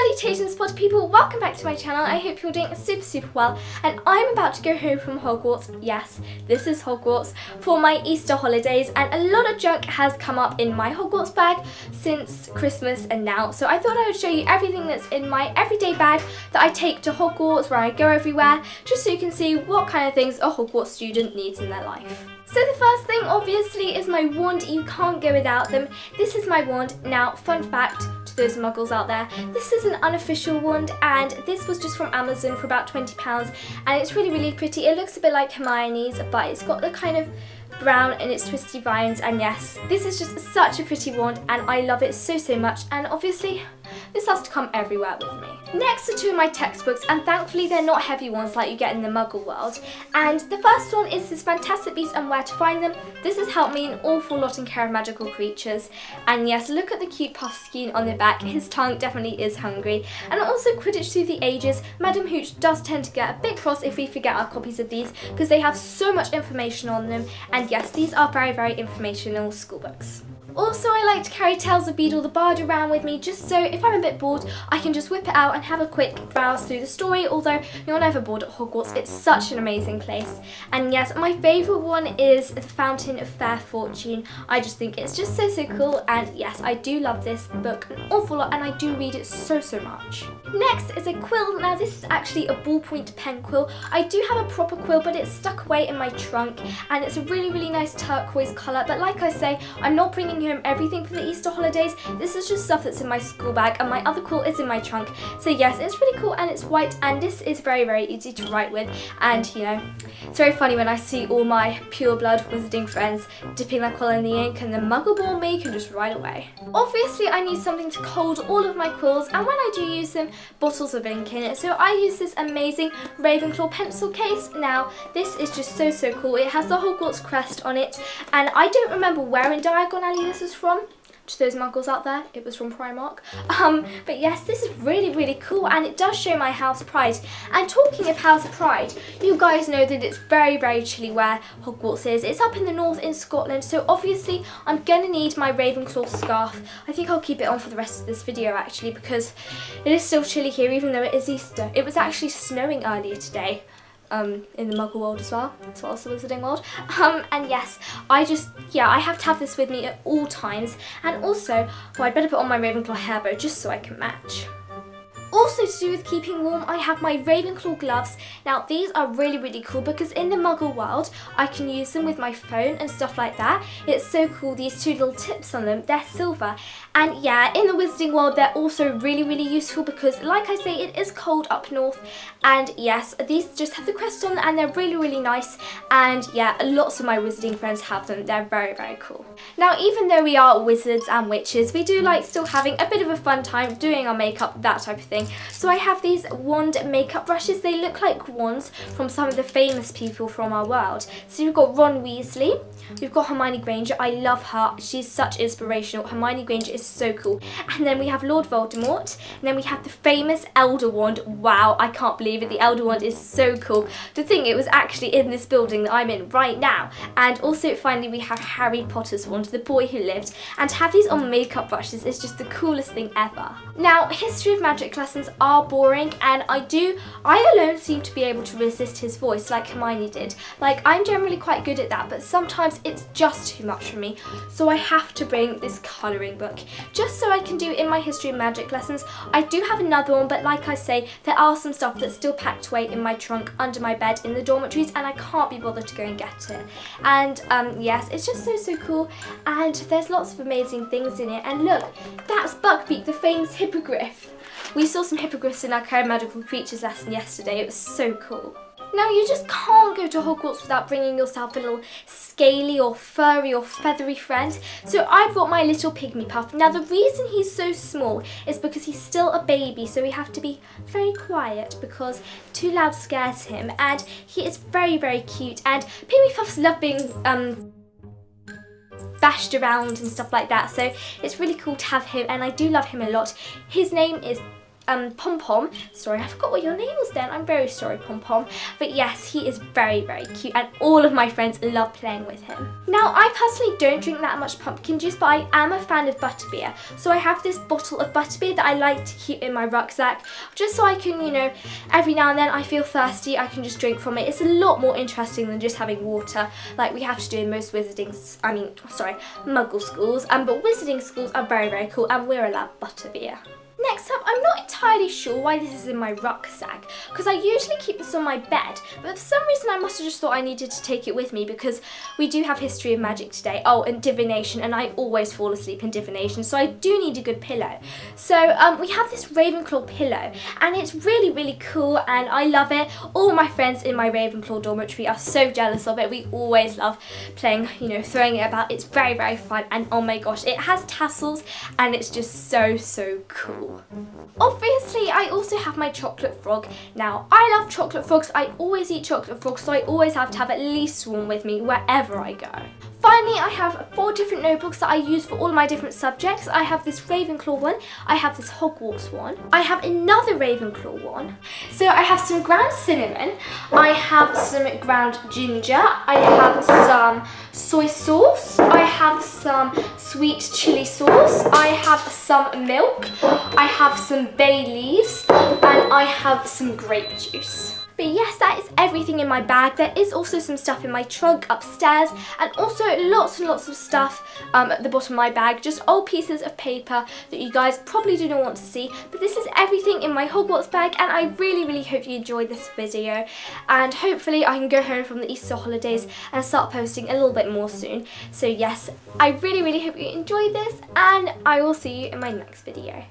Salutations Potter people, welcome back to my channel. I hope you're doing super well, and I'm about to go home from Hogwarts, yes, this is Hogwarts, for my Easter holidays, and a lot of junk has come up in my Hogwarts bag since Christmas and now, so I thought I would show you everything that's in my everyday bag that I take to Hogwarts where I go everywhere, just so you can see what kind of things a Hogwarts student needs in their life. So the first thing obviously is my wand. You can't go without them. This is my wand. Now, fun fact to those muggles out there, this is an unofficial wand and this was just from Amazon for about £20 and it's really pretty. It looks a bit like Hermione's, but it's got the kind of brown and its twisty vines, and yes, this is just such a pretty wand and I love it so much, and obviously this has to come everywhere with me. Next are two of my textbooks, and thankfully they're not heavy ones like you get in the muggle world, and the first one is this Fantastic Beasts and Where to Find Them. This has helped me an awful lot in care of magical creatures, and yes, look at the cute Puffskein on the back, his tongue definitely is hungry. And also Quidditch Through the Ages. Madam Hooch does tend to get a bit cross if we forget our copies of these because they have so much information on them, and yes, these are very informational school books. Also, I like to carry Tales of Beedle the Bard around with me just so if I'm a bit bored, I can just whip it out and have a quick browse through the story, although you're never bored at Hogwarts, it's such an amazing place. And yes, my favourite one is The Fountain of Fair Fortune. I just think it's just so cool, and yes, I do love this book an awful lot and I do read it so much. Next is a quill. Now this is actually a ballpoint pen quill. I do have a proper quill, but it's stuck away in my trunk and it's a really nice turquoise colour, but like I say, I'm not bringing home everything for the Easter holidays. This is just stuff that's in my school bag, and my other quill is in my trunk. So yes, it's really cool and it's white, and this is very easy to write with, and you know, it's very funny when I see all my pure blood wizarding friends dipping their quill in the ink, and the muggle-born me can just write away. Obviously I need something to hold all of my quills, and when I do use them, bottles of ink in it, so I use this amazing Ravenclaw pencil case. Now this is just so cool. It has the Hogwarts crest on it, and I don't remember where in Diagon Alley this is from. To those muggles out there, it was from Primark. But yes, this is really cool, and it does show my House Pride. And talking of House Pride, you guys know that it's very chilly where Hogwarts is. It's up in the north in Scotland, so obviously I'm gonna need my Ravenclaw scarf. I think I'll keep it on for the rest of this video actually, because it is still chilly here even though it is Easter. It was actually snowing earlier today. In the muggle world as well, as well as the wizarding world. And yes, I have to have this with me at all times, and also, well, I'd better put on my Ravenclaw hairbow just so I can match. Also to do with keeping warm, I have my Ravenclaw gloves. Now these are really cool because in the muggle world I can use them with my phone and stuff like that. It's so cool, these two little tips on them, they're silver. And yeah, in the wizarding world they're also really useful because like I say, it is cold up north, and yes, these just have the crest on and they're really nice, and yeah, lots of my wizarding friends have them. They're very cool. Now even though we are wizards and witches, we do like still having a bit of a fun time doing our makeup, that type of thing. So I have these wand makeup brushes. They look like wands from some of the famous people from our world. So we've got Ron Weasley, we've got Hermione Granger. I love her, she's such inspirational. Hermione Granger is so cool. And then we have Lord Voldemort, and then we have the famous Elder Wand. Wow, I can't believe it, the Elder Wand is so cool. To think it was actually in this building that I'm in right now. And also finally we have Harry Potter's wand, the boy who lived, and to have these on makeup brushes is just the coolest thing ever. Now, history of magic lessons are boring, and I alone seem to be able to resist his voice like Hermione did. Like, I'm generally quite good at that, but sometimes it's just too much for me, so I have to bring this colouring book just so I can do in my history of magic lessons. I do have another one, but like I say, there are some stuff that's still packed away in my trunk under my bed in the dormitories, and I can't be bothered to go and get it. And yes, it's just so cool, and there's lots of amazing things in it. And look, that's Buckbeak, the famous hippogriff. We saw some hippogriffs in our Care of Magical Creatures lesson yesterday. It was so cool. Now you just can't go to Hogwarts without bringing yourself a little scaly or furry or feathery friend. So I brought my little pygmy puff. Now the reason he's so small is because he's still a baby, so we have to be very quiet because too loud scares him, and he is very cute, and pygmy puffs love being bashed around and stuff like that, so it's really cool to have him, and I do love him a lot. His name is Pom Pom. Sorry, I forgot what your name was then. I'm very sorry, Pom Pom. But yes, he is very, very cute and all of my friends love playing with him. Now, I personally don't drink that much pumpkin juice, but I am a fan of butterbeer. So I have this bottle of butterbeer that I like to keep in my rucksack, just so I can, you know, every now and then I feel thirsty, I can just drink from it. It's a lot more interesting than just having water like we have to do in most muggle schools. But wizarding schools are very, very cool and we're allowed butterbeer. Next up, I'm not entirely sure why this is in my rucksack, because I usually keep this on my bed, but for some reason I must have just thought I needed to take it with me because we do have history of magic today. Oh, and divination, and I always fall asleep in divination, so I do need a good pillow. So we have this Ravenclaw pillow, and it's really, really cool, and I love it. All my friends in my Ravenclaw dormitory are so jealous of it. We always love playing, you know, throwing it about. It's very, very fun, and oh my gosh, it has tassels, and it's just so, so cool. Obviously, I also have my chocolate frog. Now, I love chocolate frogs. I always eat chocolate frogs, so I always have to have at least one with me wherever I go. Finally, I have 4 different notebooks that I use for all my different subjects. I have this Ravenclaw one, I have this Hogwarts one, I have another Ravenclaw one. So I have some ground cinnamon, I have some ground ginger, I have some soy sauce, I have some sweet chili sauce, I have some milk, I have some bay leaves, and I have some grape juice. But yes, that is everything in my bag. There is also some stuff in my trunk upstairs, and also lots and lots of stuff at the bottom of my bag, just old pieces of paper that you guys probably do not want to see. But this is everything in my Hogwarts bag, and I really, really hope you enjoyed this video, and hopefully I can go home from the Easter holidays and start posting a little bit more soon. So yes, I really, really hope you enjoyed this, and I will see you in my next video.